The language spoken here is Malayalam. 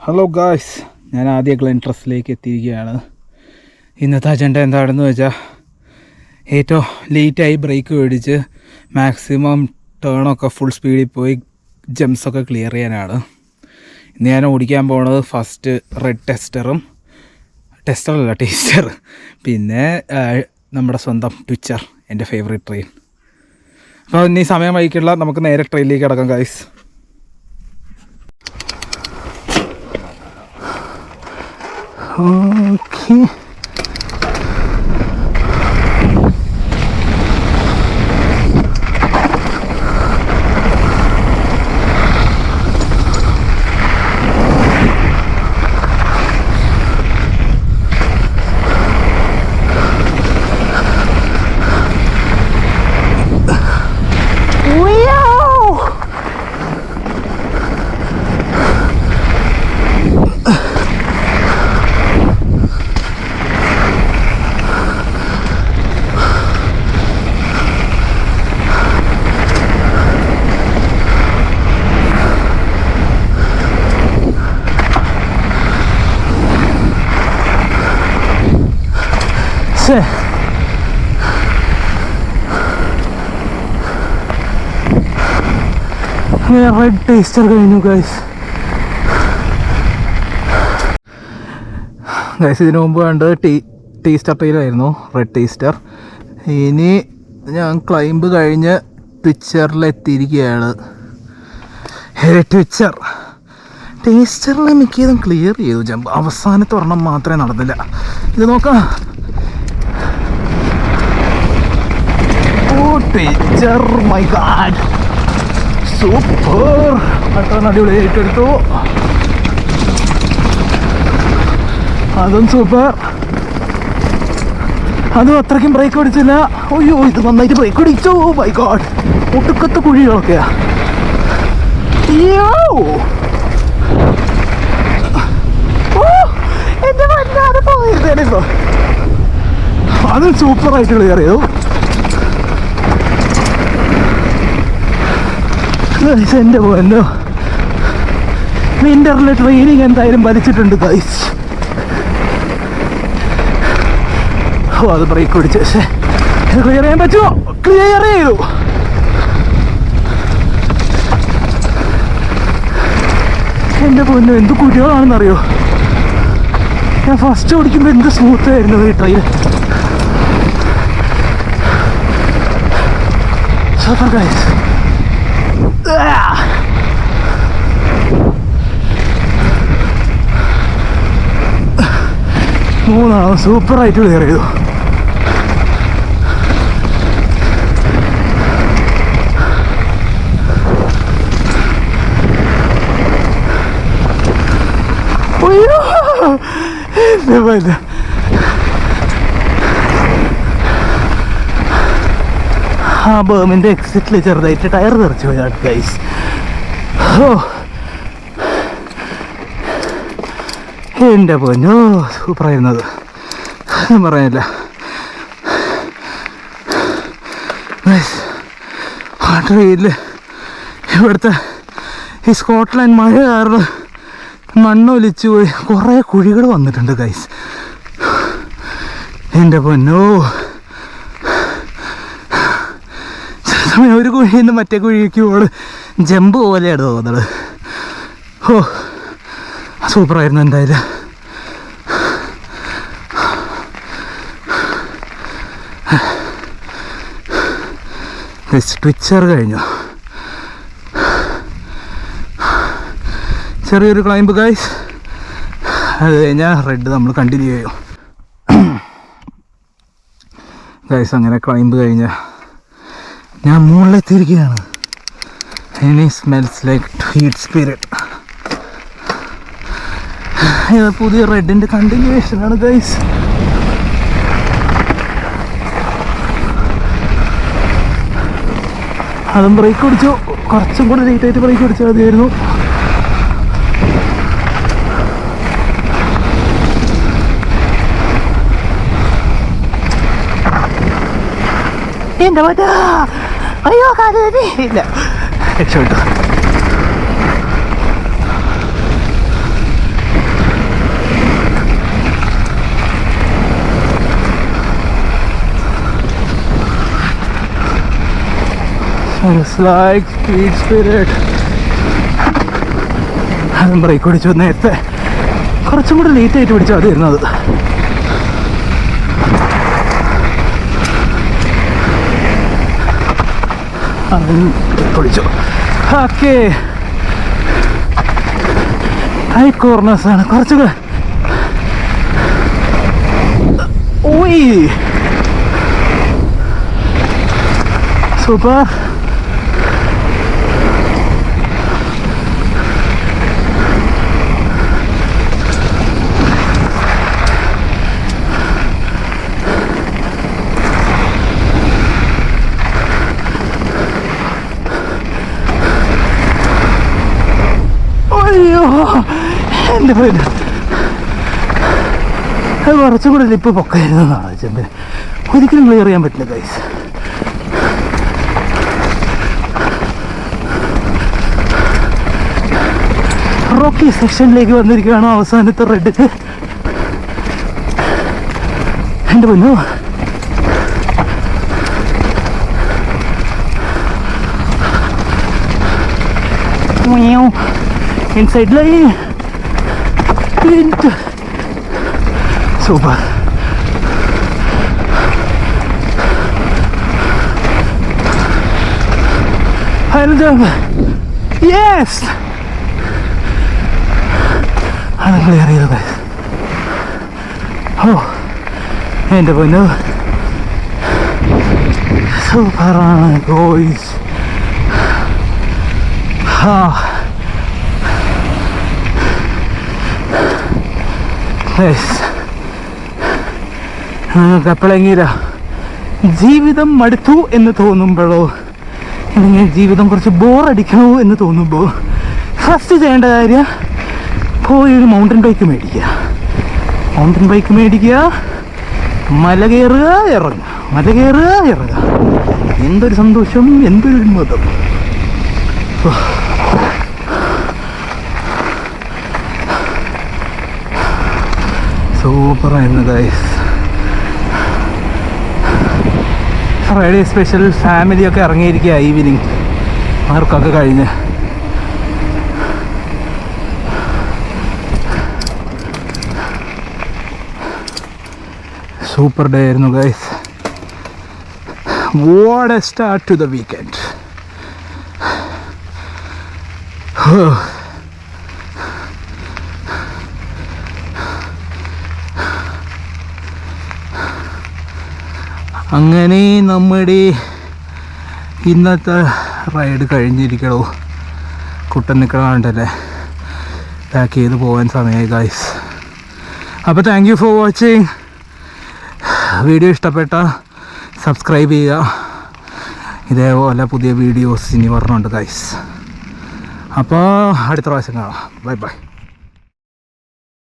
ഹലോ ഗായ്സ്, ഞാൻ ആദ്യ ഗ്ലെൻ ട്രസ്റ്റിലേക്ക് എത്തിയിരിക്കുകയാണ്. ഇന്നത്തെ അജണ്ട എന്താണെന്ന് വെച്ചാൽ ഏറ്റവും ലേറ്റായി ബ്രേക്ക് മേടിച്ച് മാക്സിമം ടേണൊക്കെ ഫുൾ സ്പീഡിൽ പോയി ജംപ്സൊക്കെ ക്ലിയർ ചെയ്യാനാണ്. ഇന്ന് ഞാൻ ഓടിക്കാൻ പോകുന്നത് ഫസ്റ്റ് റെഡ് ടീസ്റ്റർ, പിന്നെ നമ്മുടെ സ്വന്തം ട്വിച്ചർ, എൻ്റെ ഫേവറേറ്റ് ട്രെയിൻ. അപ്പോൾ ഇനി സമയം വൈകില്ല, നമുക്ക് നേരെ ട്രെയിനിലേക്ക് കിടക്കാം ഗായ്സ്. ഓക്കെ, റെഡ് ടേസ്റ്റർ കഴിഞ്ഞു ഗൈസ്. ഇതിനു മുമ്പ് കണ്ടത് ടേസ്റ്റർ ട്രെയിലായിരുന്നു, റെഡ് ടേസ്റ്റർ. ഇനി ഞാൻ ക്ലൈംബ് കഴിഞ്ഞ് ട്വിച്ചറിലെത്തിയിരിക്കുകയാണ്. ട്വിച്ചർ ടേസ്റ്ററിൽ മിക്കതും ക്ലിയർ ചെയ്തു ജമ്പ്, അവസാനത്തെ ഒരെണ്ണം മാത്രമേ നടന്നില്ല. ഇത് നോക്കാം. ട്വിച്ചർ, മൈ ഗാഡ്, സൂപ്പർ. അത്ര അടിപൊളി ഏറ്റെടുത്തു, അതും സൂപ്പർ. അതും അത്രയ്ക്കും ബ്രേക്ക് പിടിച്ചില്ല. അയ്യോ, ഇത് നന്നായിട്ട് ബ്രേക്ക് പിടിച്ചു. മൈ ഗാഡ്, ഒട്ടുക്കത്തെ കുഴികളൊക്കെയാ. എന്റെ വല്ലാതെ പോയിരുന്നേ ഇപ്പൊ. അതും സൂപ്പറായിട്ട് ക്ലിയർ ചെയ്തു. എൻ്റെ പോയല്ലോ, വിൻ്ററിലെ ട്രെയിനിങ് എന്തായാലും വലിച്ചിട്ടുണ്ട് ഗൈസ്. ഓ, അത് ബ്രേക്ക് പിടിച്ച് പക്ഷേ ക്ലിയർ ചെയ്യാൻ പറ്റുമോ? ക്ലിയർ ചെയ്തു. എൻ്റെ പൊന്നോ, എന്ത് കുട്ടികളാണെന്നറിയോ. ഞാൻ ഫസ്റ്റ് ഓടിക്കുമ്പോൾ എന്ത് സ്മൂത്തായിരുന്നു ഈ ട്രെയിൻ. Super guys. മൂന്നാമത് സൂപ്പറായിട്ട് ക്ലിയർ ചെയ്തു. ആ ബേമിൻ്റെ എക്സിറ്റിൽ ചെറുതായിട്ട് ടയർ തെറിച്ചു പോയതാണ് ഗൈസ്. ഓ, എൻ്റെ പൊന്നോ, സൂപ്പറായിരുന്നത്, പറയാനില്ല. ആ ട്രെയിനിൽ ഇവിടുത്തെ ഈ സ്കോട്ട്ലാൻഡ് മഴ കാരണം മണ്ണൊലിച്ചു പോയി കുറേ കുഴികൾ വന്നിട്ടുണ്ട് ഗൈസ്. എൻ്റെ പൊന്നോ, ഒരു കുഴിയിൽ നിന്ന് മറ്റേ കുഴിക്ക് പോള് ജമ്പ് പോലെയാണ് തോന്നുന്നത്. ഓ, സൂപ്പറായിരുന്നു എന്തായാലും. ട്വിച്ചർ കഴിഞ്ഞു. ചെറിയൊരു ക്ലൈംബ് ഗൈസ്, അത് കഴിഞ്ഞാൽ റെഡ് നമ്മൾ കണ്ടിന്യൂ ചെയ്യും ഗൈസ്. അങ്ങനെ ക്ലൈംബ് കഴിഞ്ഞ ഞാൻ മുകളിലെത്തിയിരിക്കുകയാണ്. ഇനി സ്മെൽസ് ലൈക്ക് ഹീറ്റ് സ്പിരിറ്റ്. ഇത് പുതിയ റെഡിൻ്റെ കണ്ടിന്യൂവേഷനാണ് ഗൈസ്. അതും ബ്രേക്ക് പിടിച്ചു, കുറച്ചും കൂടെ ലേറ്റായിട്ട് ബ്രേക്ക് പിടിച്ചാൽ മതിയായിരുന്നു. എൻ്റെ പറ്റാ, അയ്യോ കാര്യം ഇല്ല, രക്ഷപ്പെട്ടു. Speed spirit. ബ്രേക്ക് പിടിച്ചു. നേരത്തെ കുറച്ചും കൂടി ലേറ്റായിട്ട് പിടിച്ചാൽ അത് വരുന്നത്. പിടിച്ചു. ഓക്കെ, ഹൈ കോർണേഴ്സാണ് കുറച്ചുകൂടെ. ഓയ് സൂപ്പർ. അയ്യോ എൻ്റെ പേര് അത് കുറച്ചും കൂടെ ലിപ്പ് പൊക്കായിരുന്നെന്നാണ് ചെമ്പിന്. ഒരിക്കലും ക്ലിയർ ചെയ്യാൻ പറ്റില്ല ഗൈസ്. റോക്കി സെക്ഷനിലേക്ക് വന്നിരിക്കുകയാണ്. അവസാനത്തെ റെഡ്. എൻ്റെ പൊന്നു, ഇൻസൈഡ് ലൈൻ. സൂപ്പർ. യെസ്, അത് ക്ലിയർ ചെയ്തത്. ഓ എൻ്റെ പൊന്നു, സൂപ്പറാണ് ഗോയ്സ്. നിങ്ങൾക്ക് എപ്പോഴെങ്കിലും ജീവിതം മടുത്തു എന്ന് തോന്നുമ്പോഴോ അല്ലെങ്കിൽ ജീവിതം കുറച്ച് ബോറടിക്കണോ എന്ന് തോന്നുമ്പോൾ ഫസ്റ്റ് ചെയ്യേണ്ട കാര്യം പോയി ഒരു മൗണ്ടൻ ബൈക്ക് മേടിക്കുക. മൗണ്ടൻ ബൈക്ക് മേടിക്കുക, മല കയറുക, ഇറങ്ങുക, മല കയറുക, ഇറങ്ങുക. എന്തൊരു സന്തോഷം, എന്തൊരു ഉന്മതം. സൂപ്പറായിരുന്നു ഗൈസ്. ഫ്രൈഡേ സ്പെഷ്യൽ ഫാമിലിയൊക്കെ ഇറങ്ങിയിരിക്കുക ഈവനിങ് അവർക്കൊക്കെ കഴിഞ്ഞ്. സൂപ്പർ ഡേ ആയിരുന്നു guys. What a start to the weekend. അങ്ങനെ നമ്മുടെ ഇന്നത്തെ റൈഡ് കഴിഞ്ഞിരിക്കണോ. കുട്ടൻ നിൽക്കണണ്ടല്ലേ, പാക്ക് ചെയ്ത് പോകാൻ സമയമായി ഗൈസ്. അപ്പോൾ thank you for watching. Video ഇഷ്ടപ്പെട്ട സബ്സ്ക്രൈബ് ചെയ്യുക. ഇതേപോലെ പുതിയ വീഡിയോസ് ഇനി പറഞ്ഞുണ്ട് ഗൈസ്. അപ്പോൾ അടുത്ത പ്രാവശ്യം കാണാം. Bye bye.